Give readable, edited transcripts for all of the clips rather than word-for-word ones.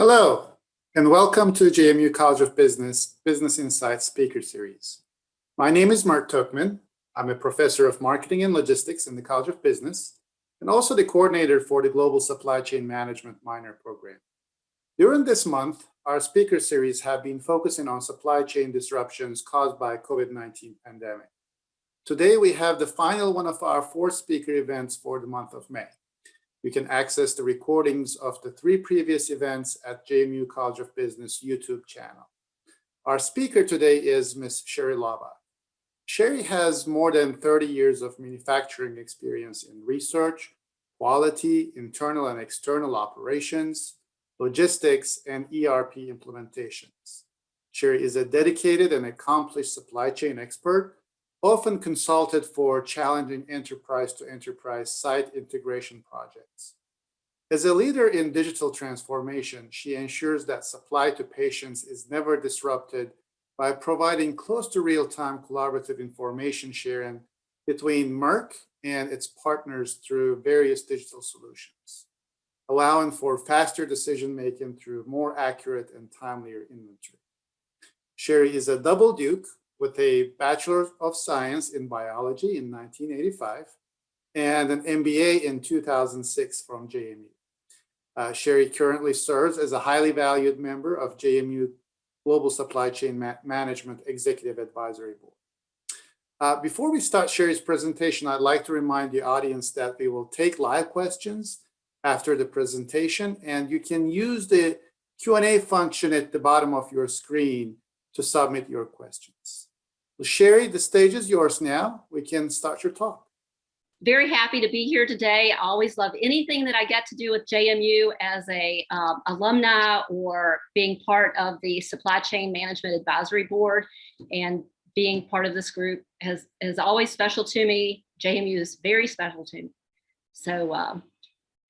Hello, and welcome to the JMU College of Business Business Insights Speaker Series. My name is Merck Tookman. I'm a professor of marketing and logistics in the College of Business, and also the coordinator for the Global Supply Chain Management minor program. During this month, our speaker series have been focusing on supply chain disruptions caused by COVID-19 pandemic. Today, we have the final one of our 4 speaker events for the month of May. You can access the recordings of the 3 previous events at JMU College of Business YouTube channel. Our speaker today is Ms. Shari Laubach. Shari has more than 30 years of manufacturing experience in research, quality, internal and external operations, logistics, and ERP implementations. Shari is a dedicated and accomplished supply chain expert, often consulted for challenging enterprise-to-enterprise site integration projects. As a leader in digital transformation, she ensures that supply to patients is never disrupted by providing close to real-time collaborative information sharing between Merck and its partners through various digital solutions, allowing for faster decision-making through more accurate and timelier inventory. Shari is a double Duke with a Bachelor of Science in Biology in 1985 and an MBA in 2006 from JMU. Shari currently serves as a highly valued member of JMU Global Supply Chain Management Executive Advisory Board. Before we start Shari's presentation, I'd like to remind the audience that we will take live questions after the presentation, and you can use the Q&A function at the bottom of your screen to submit your questions. Well, Shari, the stage is yours now. We can start your talk. Very happy to be here today. I always love anything that I get to do with JMU as a alumni or being part of the Supply Chain Management Advisory Board, and being part of this group is always special to me. JMU is very special to me. So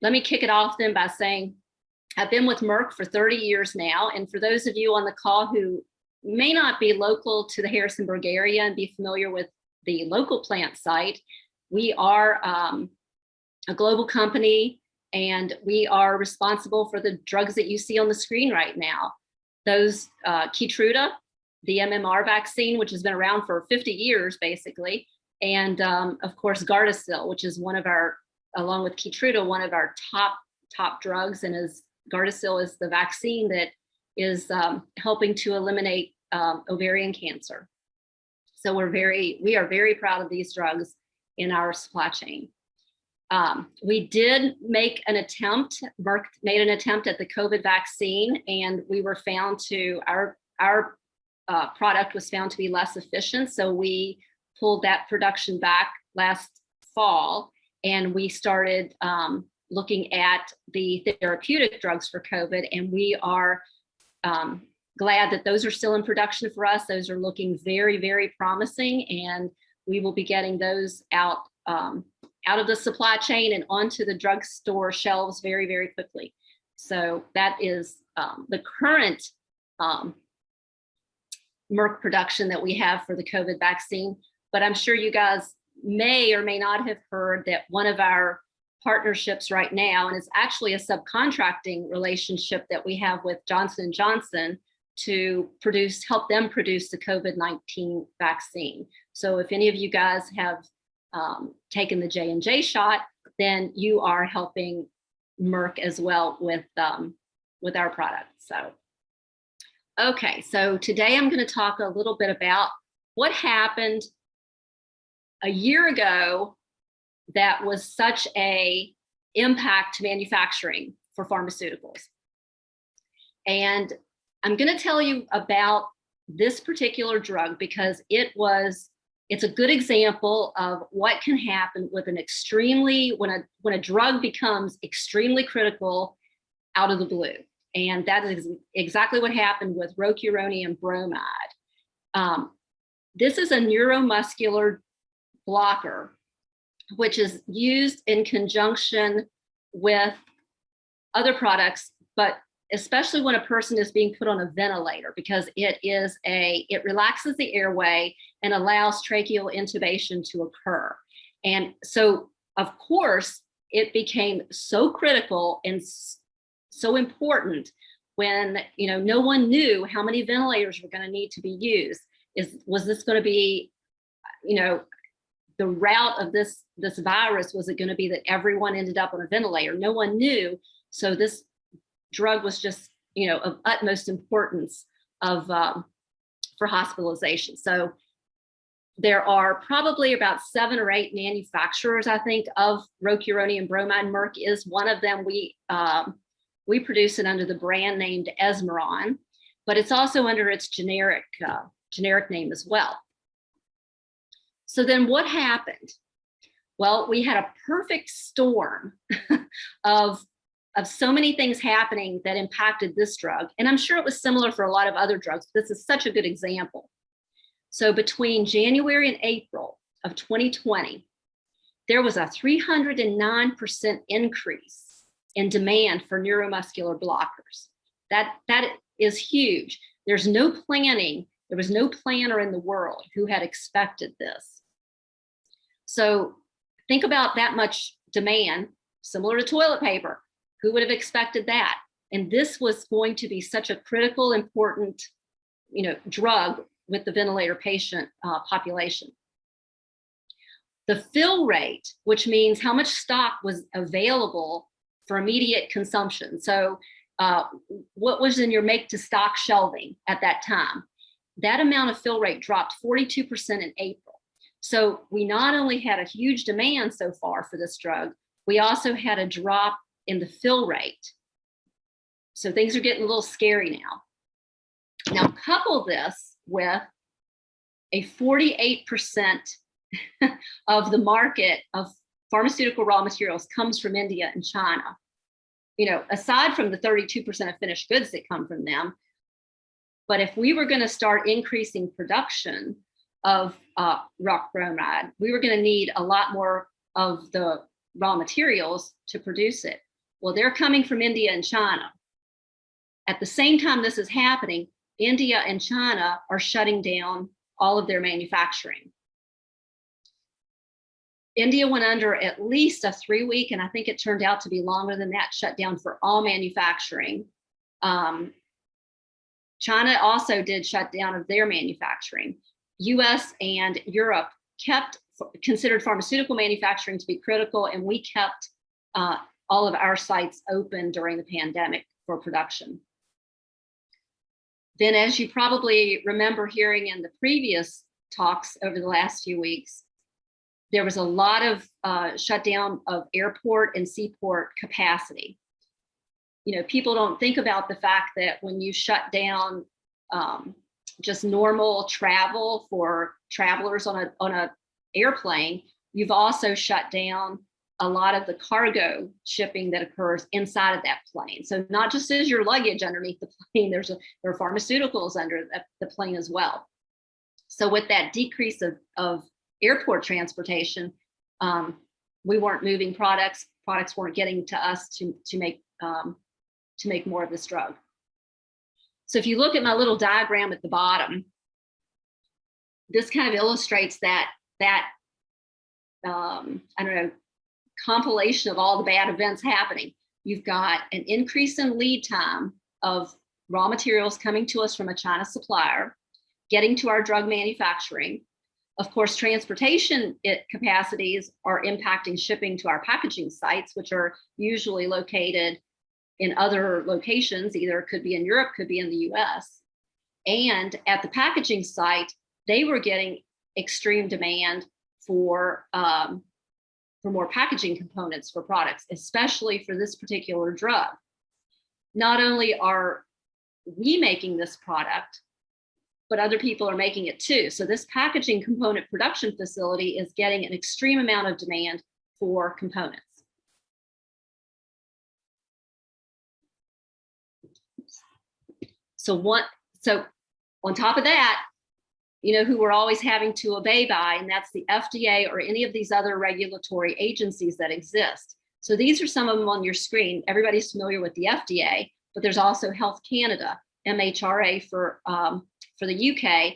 let me kick it off then by saying I've been with Merck for 30 years now. And for those of you on the call who may not be local to the Harrisonburg area and be familiar with the local plant site, we are a global company, and we are responsible for the drugs that you see on the screen right now. Those Keytruda, the MMR vaccine, which has been around for 50 years basically, and of course Gardasil, which is one of our, along with Keytruda, one of our top drugs, and Gardasil is the vaccine that is helping to eliminate ovarian cancer. So we are very proud of these drugs in our supply chain. We did make an attempt, Merck made an attempt at the COVID vaccine, and we were found to, our product was found to be less efficient. So we pulled that production back last fall, and we started looking at the therapeutic drugs for COVID, and we are glad that those are still in production for us. Those are looking very, very promising, and we will be getting those out of the supply chain and onto the drugstore shelves very, very quickly. So that is the current Merck production that we have for the COVID vaccine. But I'm sure you guys may or may not have heard that one of our partnerships right now, and it's actually a subcontracting relationship that we have with Johnson & Johnson to help them produce the COVID-19 vaccine. So if any of you guys have taken the J&J shot, then you are helping Merck as well with our product. So, okay, so today I'm going to talk a little bit about what happened a year ago that was such a impact to manufacturing for pharmaceuticals. And I'm going to tell you about this particular drug because it's a good example of what can happen with an when a drug becomes extremely critical out of the blue. And that is exactly what happened with rocuronium bromide. This is a neuromuscular blocker, which is used in conjunction with other products, but especially when a person is being put on a ventilator, because it relaxes the airway and allows tracheal intubation to occur. And so, of course, it became so critical and so important when, you know, no one knew how many ventilators were going to need to be used. Was this going to be, you know, the route of this virus? Was it going to be that everyone ended up on a ventilator? No one knew. So this drug was just, you know, of utmost importance for hospitalization. So there are probably about 7 or 8 manufacturers, I think, of rocuronium bromide. Merck is one of them. We produce it under the brand named Esmeron, but it's also under its generic name as well. So then what happened? Well, we had a perfect storm of so many things happening that impacted this drug. And I'm sure it was similar for a lot of other drugs. This is such a good example. So between January and April of 2020, there was a 309% increase in demand for neuromuscular blockers. That is huge. There's no planning. There was no planner in the world who had expected this. So think about that much demand, similar to toilet paper. Who would have expected that? And this was going to be such a critical, important, you know, drug with the ventilator patient population. The fill rate, which means how much stock was available for immediate consumption. So what was in your make to stock shelving at that time? That amount of fill rate dropped 42% in April. So we not only had a huge demand so far for this drug, we also had a drop in the fill rate. So things are getting a little scary now. Now couple this with a 48% of the market of pharmaceutical raw materials comes from India and China. You know, aside from the 32% of finished goods that come from them. But if we were going to start increasing production of rock bromide, we were going to need a lot more of the raw materials to produce it. Well, they're coming from India and China. At the same time this is happening, India and China are shutting down all of their manufacturing. India went under at least a 3-week, and I think it turned out to be longer than that, shutdown for all manufacturing. China also did shut down of their manufacturing. US and Europe considered pharmaceutical manufacturing to be critical, and we kept all of our sites open during the pandemic for production. Then, as you probably remember hearing in the previous talks over the last few weeks, there was a lot of shutdown of airport and seaport capacity. You know, people don't think about the fact that when you shut down just normal travel for travelers on a airplane, you've also shut down a lot of the cargo shipping that occurs inside of that plane. So not just as your luggage underneath the plane, there are pharmaceuticals under the plane as well. So with that decrease of airport transportation, we weren't moving products weren't getting to us to make more of this drug. So if you look at my little diagram at the bottom, this kind of illustrates that I don't know, compilation of all the bad events happening. You've got an increase in lead time of raw materials coming to us from a China supplier, getting to our drug manufacturing. Of course, transportation capacities are impacting shipping to our packaging sites, which are usually located in other locations. Either it could be in Europe, could be in the US. And at the packaging site, they were getting extreme demand for more packaging components for products, especially for this particular drug. Not only are we making this product, but other people are making it too. So this packaging component production facility is getting an extreme amount of demand for components. So on top of that, you know who we're always having to obey by, and that's the FDA or any of these other regulatory agencies that exist. So these are some of them on your screen. Everybody's familiar with the FDA, but there's also Health Canada, MHRA for the UK.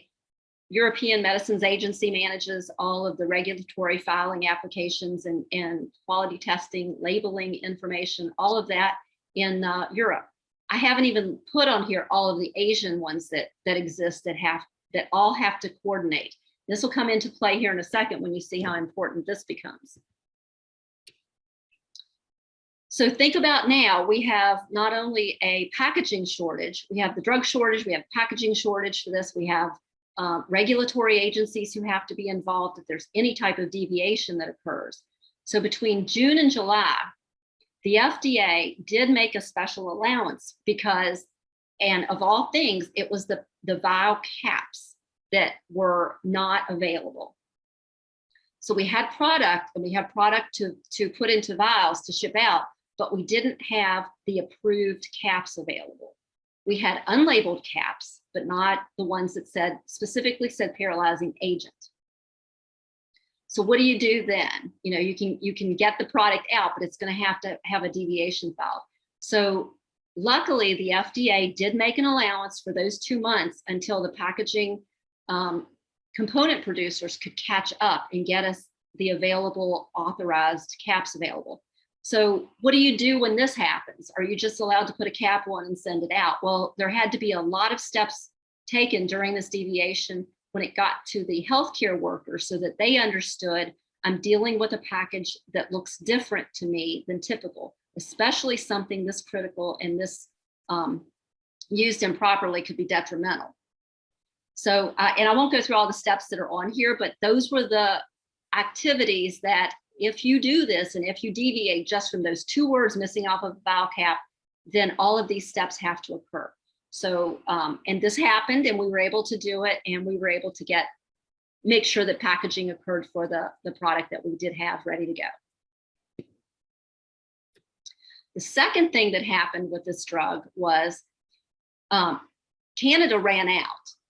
European Medicines Agency manages all of the regulatory filing applications and quality testing, labeling information, all of that in Europe. I haven't even put on here all of the Asian ones that exist that all have to coordinate. This will come into play here in a second when you see how important this becomes. So think about now, we have not only a packaging shortage, we have the drug shortage, we have packaging shortage for this, we have regulatory agencies who have to be involved if there's any type of deviation that occurs. So between June and July, the FDA did make a special allowance because, and of all things, it was the vial caps that were not available. So we had product, and we had product to put into vials to ship out, but we didn't have the approved caps available. We had unlabeled caps, but not the ones that specifically said paralyzing agent. So what do you do then? You know, you can get the product out, but it's going to have a deviation file. So luckily, the FDA did make an allowance for those 2 months until the packaging component producers could catch up and get us the available authorized caps available. So what do you do when this happens? Are you just allowed to put a cap on and send it out? Well, there had to be a lot of steps taken during this deviation when it got to the healthcare workers so that they understood I'm dealing with a package that looks different to me than typical, especially something this critical and this used improperly could be detrimental. So, and I won't go through all the steps that are on here, but those were the activities that if you do this and if you deviate just from those 2 words missing off of the vial cap, then all of these steps have to occur. So, and this happened and we were able to do it, and we were able to make sure that packaging occurred for the product that we did have ready to go. The second thing that happened with this drug was Canada ran out.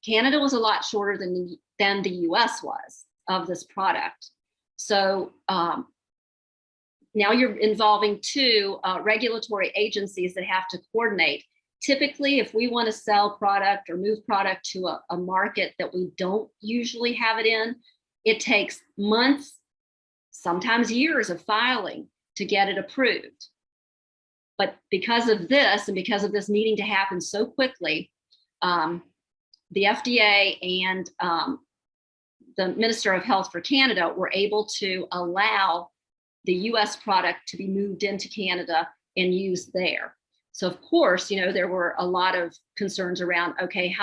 Canada was a lot shorter than the US was of this product. So now you're involving 2 regulatory agencies that have to coordinate. Typically, if we want to sell product or move product to a market that we don't usually have it in, it takes months, sometimes years of filing to get it approved. But because of this, and because of this needing to happen so quickly, the FDA and the Minister of Health for Canada were able to allow the US product to be moved into Canada and used there. So of course, you know, there were a lot of concerns around, okay,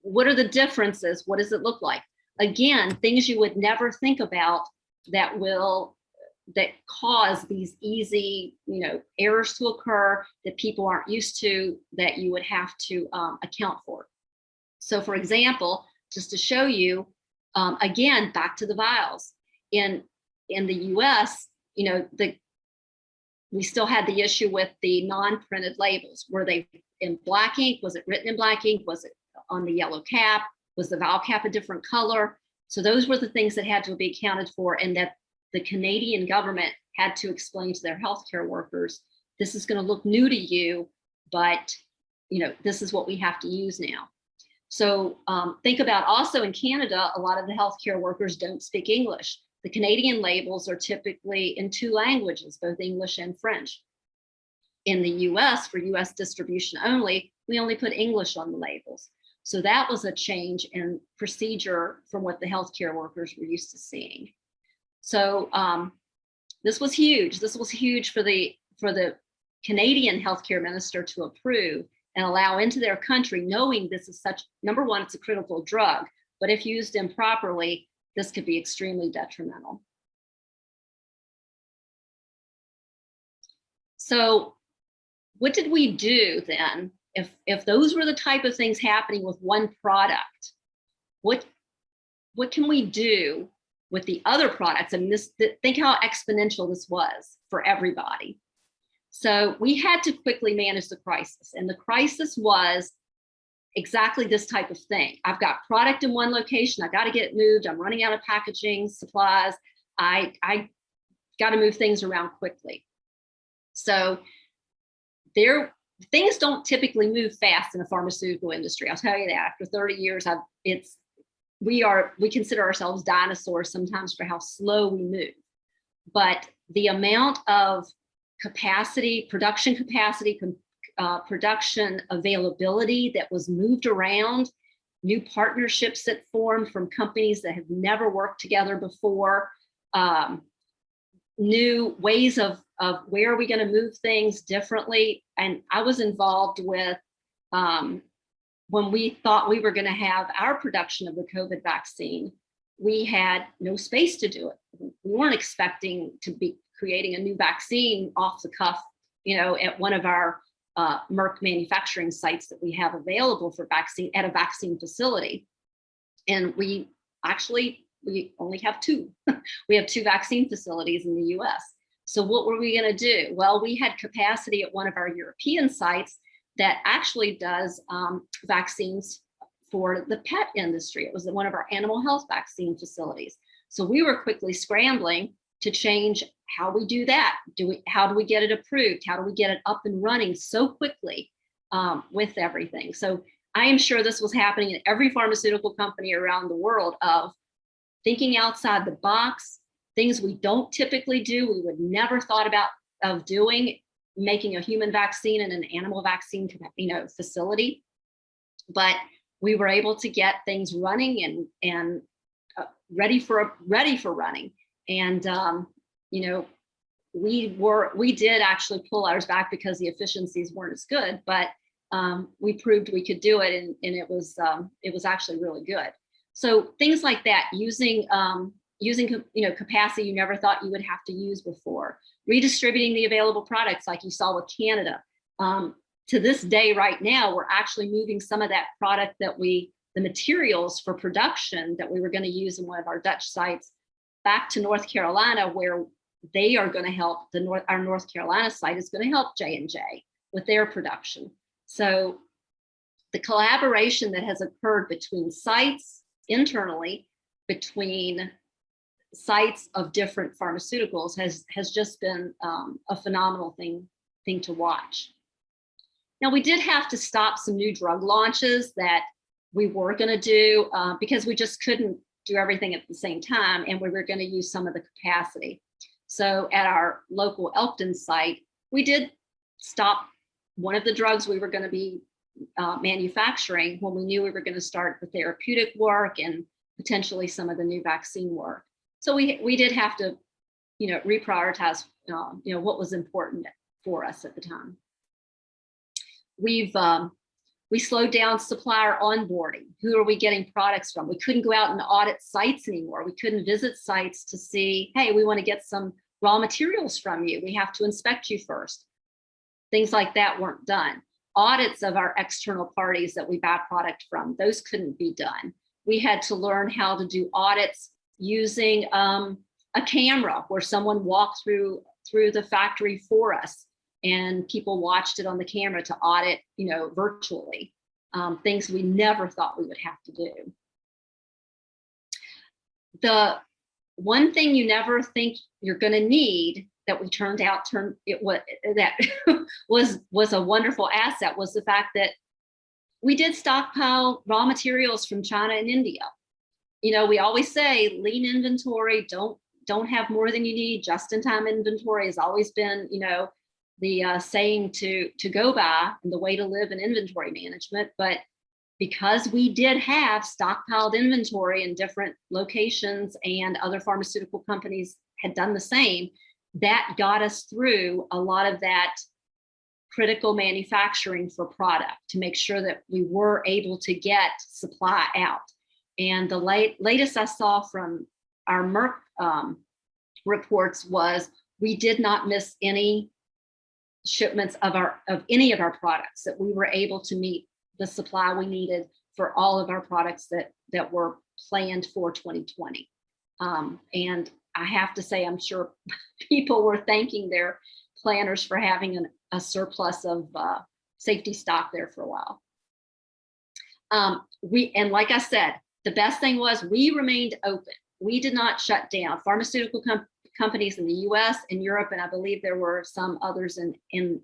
what are the differences? What does it look like? Again, things you would never think about that cause these easy, you know, errors to occur that people aren't used to, that you would have to account for. So for example, just to show you, again, back to the vials. In the US, you know, we still had the issue with the non-printed labels. Were they in black ink? Was it written in black ink? Was it on the yellow cap? Was the vial cap a different color? So those were the things that had to be accounted for, and that the Canadian government had to explain to their healthcare workers, this is going to look new to you, but you know, this is what we have to use now. So think about also in Canada, a lot of the healthcare workers don't speak English. The Canadian labels are typically in 2 languages, both English and French. In the US, for US distribution only, we only put English on the labels. So that was a change in procedure from what the healthcare workers were used to seeing. So this was huge. This was huge for the Canadian healthcare minister to approve and allow into their country, knowing this is number one, it's a critical drug, but if used improperly, this could be extremely detrimental. So what did we do then? If those were the type of things happening with one product, what can we do with the other products? I mean, think how exponential this was for everybody. So we had to quickly manage the crisis, and the crisis was exactly this type of thing. I've got product in one location, I got to get it moved, I'm running out of packaging supplies, I got to move things around quickly. So things don't typically move fast in the pharmaceutical industry. I'll tell you that. After 30 years, we consider ourselves dinosaurs sometimes for how slow we move. But the amount of capacity, production capacity, production availability that was moved around, new partnerships that formed from companies that have never worked together before, new ways of where are we going to move things differently. And I was involved with when we thought we were going to have our production of the COVID vaccine, we had no space to do it. We weren't expecting to be creating a new vaccine off the cuff, at one of our Merck manufacturing sites that we have available for vaccine at a vaccine facility. And we only have two. We have two vaccine facilities in the US. So what were we going to do? Well, we had capacity at one of our European sites that actually does vaccines for the pet industry. It was one of our animal health vaccine facilities. So we were quickly scrambling to change how we do that. How do we get it approved? How do we get it up and running so quickly with everything? So I am sure this was happening in every pharmaceutical company around the world, of thinking outside the box, things we don't typically do, we would never thought about of doing, making a human vaccine and an animal vaccine, facility. But we were able to get things running and ready for running. And we did actually pull ours back because the efficiencies weren't as good, but we proved we could do it, and it was actually really good. So things like that, using capacity you never thought you would have to use before, redistributing the available products like you saw with Canada. To this day, right now, we're actually moving some of that product the materials for production that we were going to use in one of our Dutch sites back to North Carolina, where they are going to help our North Carolina site is going to help J&J with their production. So the collaboration that has occurred between sites internally, between sites of different pharmaceuticals has just been a phenomenal thing to watch. Now, we did have to stop some new drug launches that we were going to do because we just couldn't do everything at the same time, and we were going to use some of the capacity. So at our local Elkton site, we did stop one of the drugs we were going to be manufacturing when we knew we were going to start the therapeutic work and potentially some of the new vaccine work. So we did have to, reprioritize, what was important for us at the time. We slowed down supplier onboarding. Who are we getting products from? We couldn't go out and audit sites anymore. We couldn't visit sites to see, hey, we want to get some raw materials from you. We have to inspect you first. Things like that weren't done. Audits of our external parties that we buy product from, those couldn't be done. We had to learn how to do audits using a camera where someone walked through the factory for us, and people watched it on the camera to audit, virtually, things we never thought we would have to do. The one thing you never think you're going to need that we was a wonderful asset was the fact that we did stockpile raw materials from China and India. We always say lean inventory, don't have more than you need. Just-in-time inventory has always been, the saying to go by and the way to live in inventory management. But because we did have stockpiled inventory in different locations and other pharmaceutical companies had done the same, that got us through a lot of that critical manufacturing for product to make sure that we were able to get supply out. And the latest I saw from our Merck reports was we did not miss any shipments of any of our products, that we were able to meet the supply we needed for all of our products that were planned for 2020. And I have to say, I'm sure people were thanking their planners for having a surplus of safety stock there for a while. And like I said, the best thing was we remained open. We did not shut down. Pharmaceutical companies in the US and Europe, and I believe there were some others in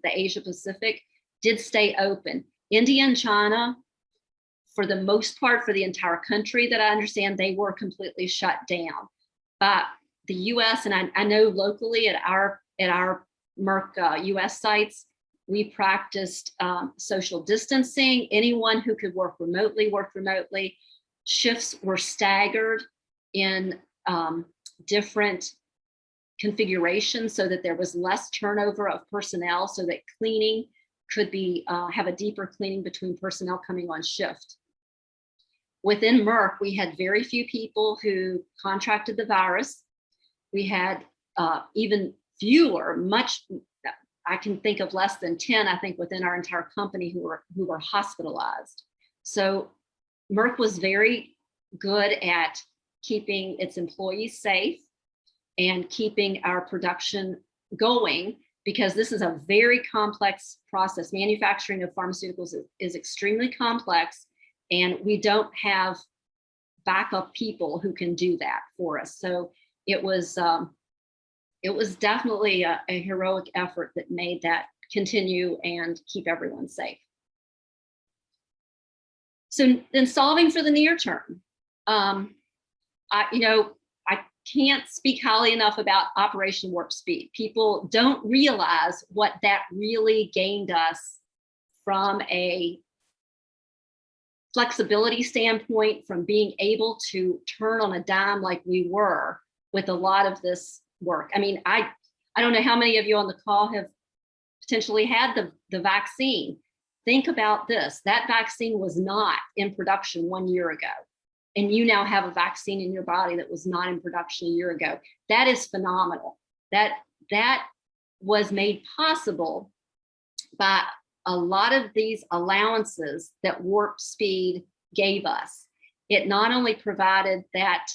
the Asia Pacific, did stay open. India and China, for the most part, for the entire country that I understand, they were completely shut down. But the US, and I know locally at our Merck US sites, We practiced social distancing. Anyone who could work remotely worked remotely. Shifts were staggered in different configurations so that there was less turnover of personnel, so that cleaning could be have a deeper cleaning between personnel coming on shift. Within Merck, we had very few people who contracted the virus. We had even fewer, I can think of less than 10, I think, within our entire company who were hospitalized. So Merck was very good at keeping its employees safe and keeping our production going, because this is a very complex process. Manufacturing of pharmaceuticals is extremely complex, and we don't have backup people who can do that for us. So it was definitely a heroic effort that made that continue and keep everyone safe. So then, solving for the near term, I can't speak highly enough about Operation Warp Speed. People don't realize what that really gained us from a flexibility standpoint, from being able to turn on a dime like we were with a lot of this work. I mean, I don't know how many of you on the call have potentially had the vaccine. Think about this. That vaccine was not in production 1 year ago, and you now have a vaccine in your body that was not in production a year ago. That is phenomenal. That was made possible by a lot of these allowances that Warp Speed gave us. It not only provided that,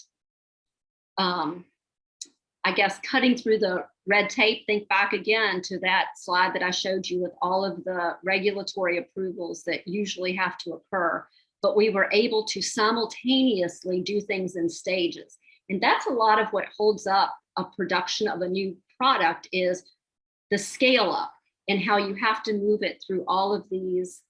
I guess, cutting through the red tape. Think back again to that slide that I showed you with all of the regulatory approvals that usually have to occur, but we were able to simultaneously do things in stages. And that's a lot of what holds up a production of a new product, is the scale up and how you have to move it through all of these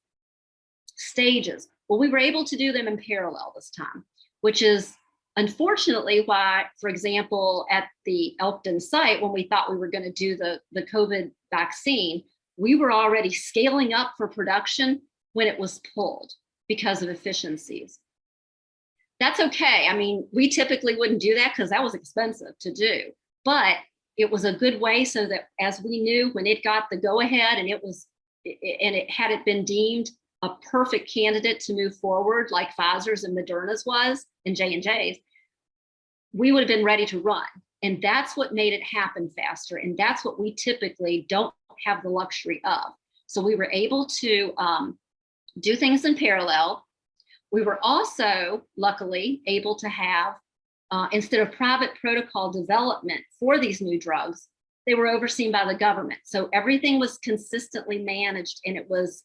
stages. Well, we were able to do them in parallel this time, which is unfortunately why, for example, at the Elkton site, when we thought we were going to do the COVID vaccine, we were already scaling up for production when it was pulled because of efficiencies. That's okay. I mean, we typically wouldn't do that because that was expensive to do, but it was a good way so that, as we knew, when it got the go ahead and had it been deemed a perfect candidate to move forward, like Pfizer's and Moderna's was, and J&J's, we would have been ready to run. And that's what made it happen faster. And that's what we typically don't have the luxury of. So we were able to do things in parallel. We were also, luckily, able to have, instead of private protocol development for these new drugs, they were overseen by the government. So everything was consistently managed, and it was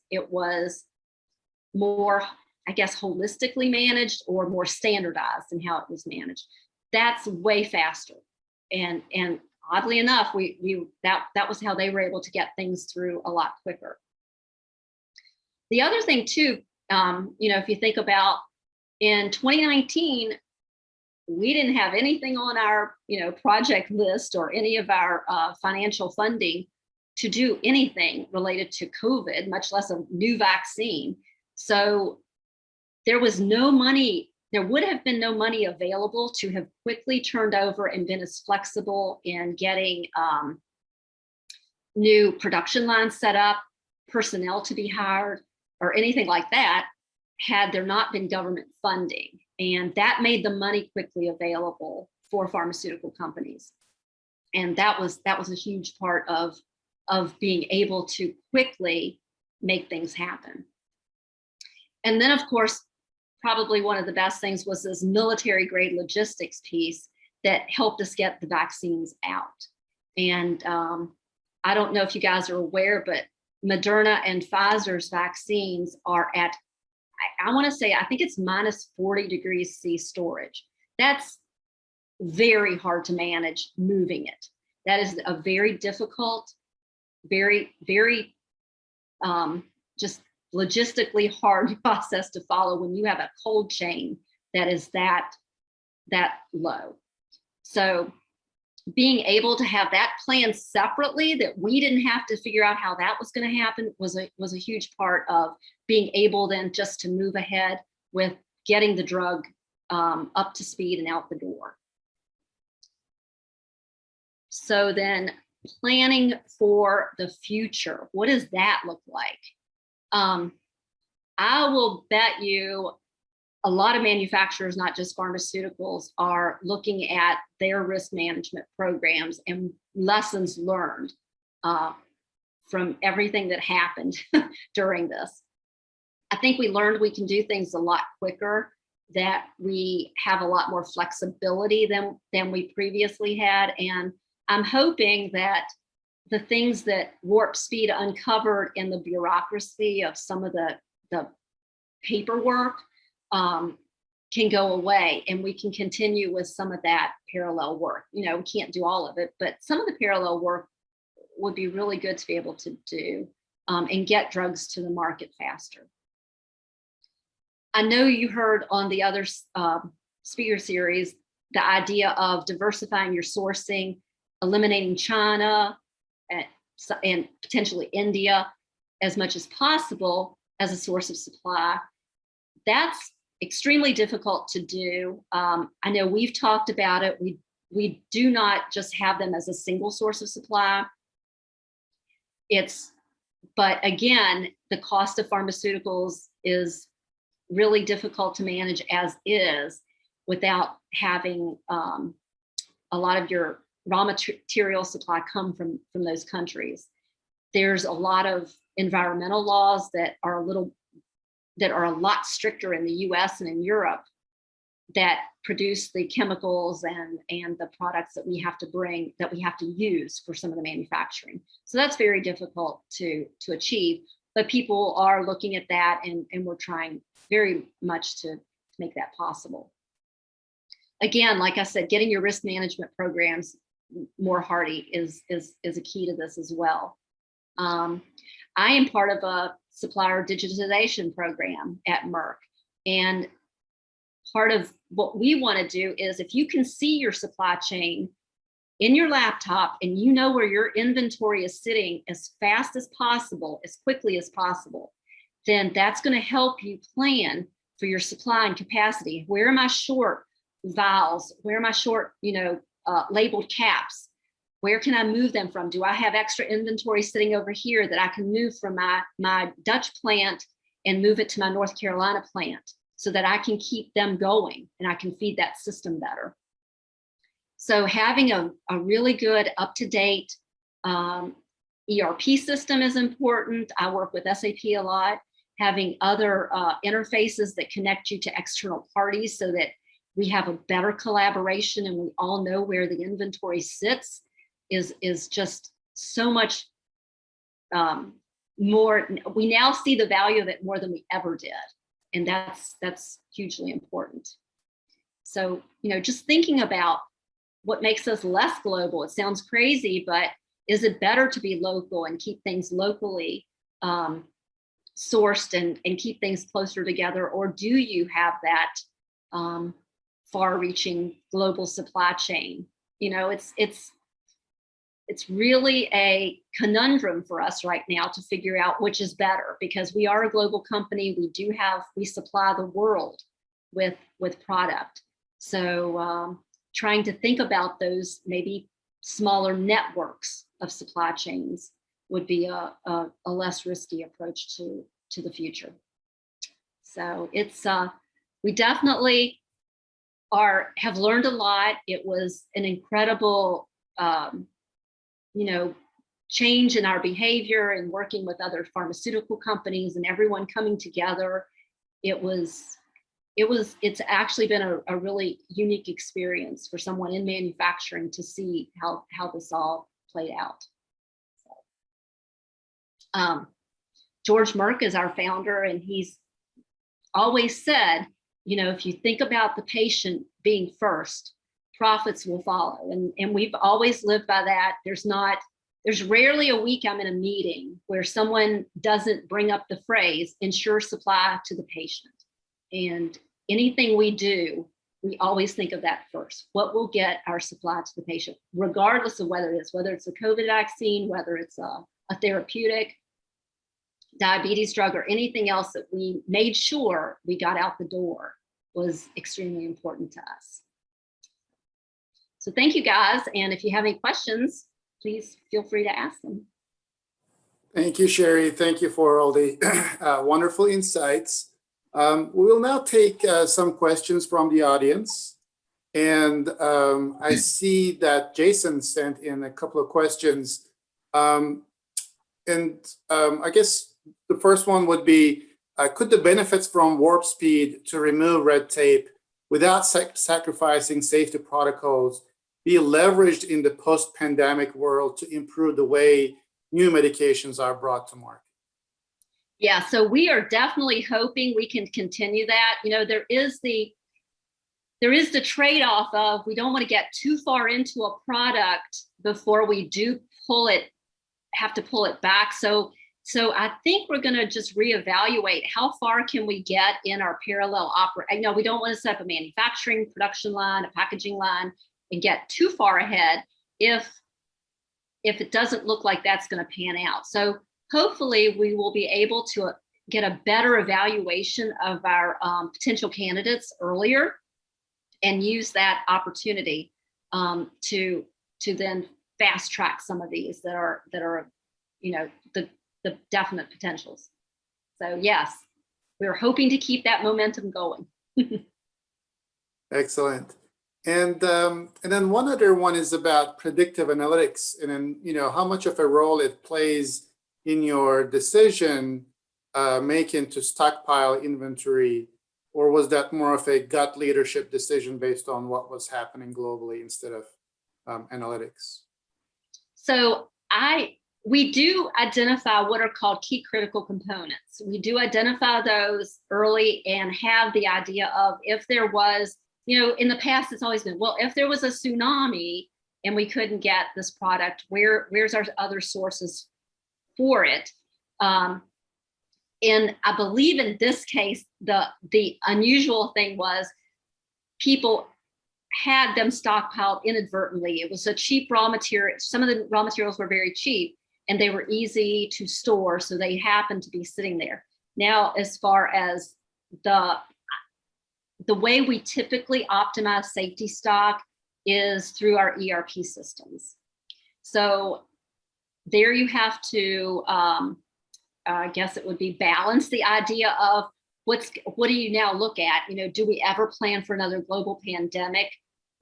more, I guess, holistically managed or more standardized in how it was managed. That's way faster. And oddly enough, that was how they were able to get things through a lot quicker. The other thing too, if you think about in 2019, we didn't have anything on our project list or any of our financial funding to do anything related to COVID, much less a new vaccine. So there was no money, there would have been no money available to have quickly turned over and been as flexible in getting new production lines set up, personnel to be hired, or anything like that, had there not been government funding. And that made the money quickly available for pharmaceutical companies. And that was a huge part of being able to quickly make things happen. And then, of course, probably one of the best things was this military grade logistics piece that helped us get the vaccines out. And I don't know if you guys are aware, but Moderna and Pfizer's vaccines are at, I want to say, I think it's minus 40 degrees C storage. That's very hard to manage moving it. That is a very difficult, very, very just logistically hard process to follow when you have a cold chain that is that low. So being able to have that plan separately, that we didn't have to figure out how that was going to happen, was a huge part of being able then just to move ahead with getting the drug up to speed and out the door. So then planning for the future, what does that look like? I will bet you a lot of manufacturers, not just pharmaceuticals, are looking at their risk management programs and lessons learned from everything that happened during this. I think we learned we can do things a lot quicker, that we have a lot more flexibility than we previously had. And I'm hoping that the things that Warp Speed uncovered in the bureaucracy of some of the paperwork can go away, and we can continue with some of that parallel work. You know, we can't do all of it, but some of the parallel work would be really good to be able to do and get drugs to the market faster. I know you heard on the other speaker series the idea of diversifying your sourcing, eliminating China and potentially India as much as possible as a source of supply. That's extremely difficult to do. I know we've talked about it. We do not just have them as a single source of supply. But again, the cost of pharmaceuticals is really difficult to manage as is without having a lot of your raw material supply come from those countries. There's a lot of environmental laws that are a lot stricter in the US and in Europe that produce the chemicals and the products that we have to bring, that we have to use for some of the manufacturing. So that's very difficult to achieve, but people are looking at that, and we're trying very much to make that possible. Again, like I said, getting your risk management programs more hardy is a key to this as well. I am part of a supplier digitization program at Merck, and part of what we want to do is, if you can see your supply chain in your laptop and you know where your inventory is sitting as fast as possible, as quickly as possible, then that's going to help you plan for your supply and capacity. Where am I short vials? Where am I short, labeled caps? Where can I move them from? Do I have extra inventory sitting over here that I can move from my Dutch plant and move it to my North Carolina plant so that I can keep them going and I can feed that system better? So having a really good up-to-date ERP system is important. I work with SAP a lot. Having other interfaces that connect you to external parties so that we have a better collaboration and we all know where the inventory sits is just so much more. We now see the value of it more than we ever did. And that's hugely important. So, just thinking about what makes us less global. It sounds crazy, but is it better to be local and keep things locally sourced and keep things closer together? Or do you have that far-reaching global supply chain? It's really a conundrum for us right now to figure out which is better, because we are a global company. We supply the world with product. So trying to think about those maybe smaller networks of supply chains would be a less risky approach to the future. So it's we definitely have learned a lot. It was an incredible change in our behavior and working with other pharmaceutical companies and everyone coming together. It's actually been a really unique experience for someone in manufacturing to see how this all played out. George Merck is our founder, and he's always said, if you think about the patient being first, profits will follow. And we've always lived by that. There's rarely a week I'm in a meeting where someone doesn't bring up the phrase ensure supply to the patient. And anything we do we always think of that first. What will get our supply to the patient, regardless of whether it's a COVID vaccine, whether it's a therapeutic, diabetes drug, or anything else that we made sure we got out the door was extremely important to us. So thank you guys. And if you have any questions, please feel free to ask them. Thank you, Shari. Thank you for all the wonderful insights. We will now take some questions from the audience. And I see that Jason sent in a couple of questions. I guess the first one would be, could the benefits from warp speed to remove red tape without sacrificing safety protocols be leveraged in the post-pandemic world to improve the way new medications are brought to market? Yeah, so we are definitely hoping we can continue that. You know, there is the trade-off of we don't want to get too far into a product before we do have to pull it back. So I think we're going to just reevaluate how far can we get in our parallel operation. I know we don't want to set up a manufacturing production line, a packaging line, and get too far ahead if it doesn't look like that's going to pan out. So hopefully we will be able to get a better evaluation of our potential candidates earlier and use that opportunity to then fast track some of these that are you know, the definite potentials. So yes, we're hoping to keep that momentum going. Excellent. And then one other one is about predictive analytics, and then, you know, how much of a role it plays in your decision making to stockpile inventory, or was that more of a gut leadership decision based on what was happening globally instead of analytics? So we do identify what are called key critical components. We do identify those early and have the idea of if there was, you know, in the past, it's always been, well, if there was a tsunami and we couldn't get this product, where's our other sources for it? And I believe in this case, the unusual thing was people had them stockpiled inadvertently. It was a cheap raw material. Some of the raw materials were very cheap and they were easy to store, so they happened to be sitting there. Now, as far as the way we typically optimize safety stock is through our ERP systems. So there you have to, I guess it would be balance the idea of what do you now look at? You know, do we ever plan for another global pandemic,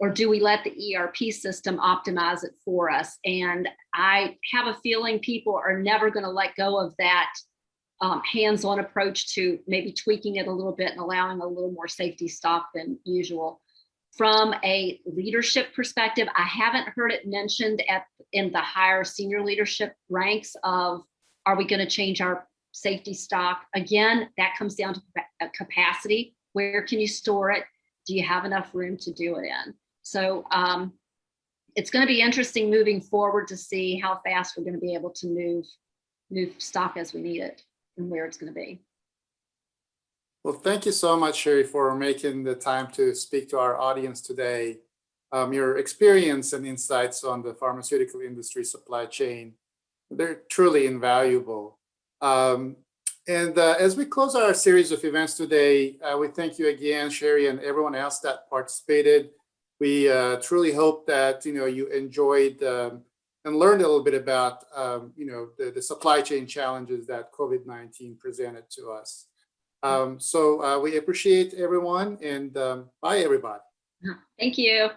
or do we let the ERP system optimize it for us? And I have a feeling people are never going to let go of that hands-on approach to maybe tweaking it a little bit and allowing a little more safety stock than usual. From a leadership perspective, I haven't heard it mentioned in the higher senior leadership ranks of, are we going to change our safety stock? Again, that comes down to capacity. Where can you store it? Do you have enough room to do it in? So it's going to be interesting moving forward to see how fast we're going to be able to move stock as we need it and where it's going to be. Well, thank you so much, Shari, for making the time to speak to our audience today. Your experience and insights on the pharmaceutical industry supply chain, they're truly invaluable. As we close our series of events today, we thank you again, Shari, and everyone else that participated. We truly hope that you enjoyed and learned a little bit about the supply chain challenges that COVID-19 presented to us. So we appreciate everyone, and bye, everybody. Thank you.